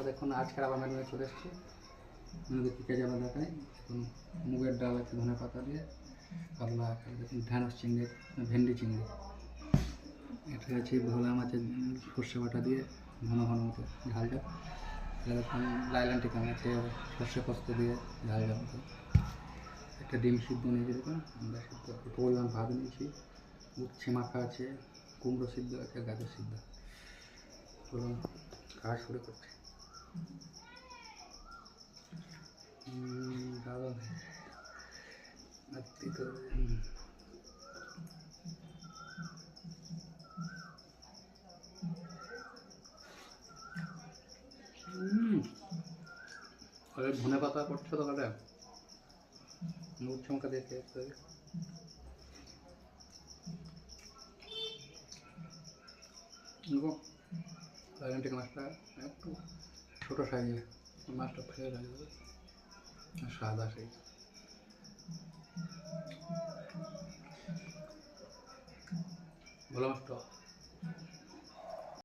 দেখুন আজকের আবার মেনুতে চলে এসেছি। মেনুতে কী কাজ আমরা দেখাই। দেখুন মুগের ডাল আছে ধনে পাতা দিয়ে, পাতলা আকারে দেখুন ঢ্যাঁড়স চিংড়ি, ভেন্ডি চিংড়ি। এটা হচ্ছে ভোলা মাছের সর্ষে বাটা দিয়ে ঘন ঘন মতো ঝাল ঝাল। এটা দেখুন লাইলান টিকান আছে সর্ষে পোস্ত দিয়ে ঝাল ঝাল মতো। একটা ডিম সিদ্ধ নিয়েছি দেখুন, আমরা সিদ্ধ পরিমাণ ভাত নিয়েছি, উচ্ছে মাখা আছে, কুমড়ো সিদ্ধ আছে, গাজর সিদ্ধ। চলুন খাওয়া শুরু করছি। দারুণ আত্মি তো ধনে পাতা করছো তো কালে উচ্ছে মাখা দিয়ে খেতে আইডেন্টিক মাছটা একটু ছোটো সাইজের, মাছটা ফেলে রাখবে সাদা সেই ভালো মাছটা।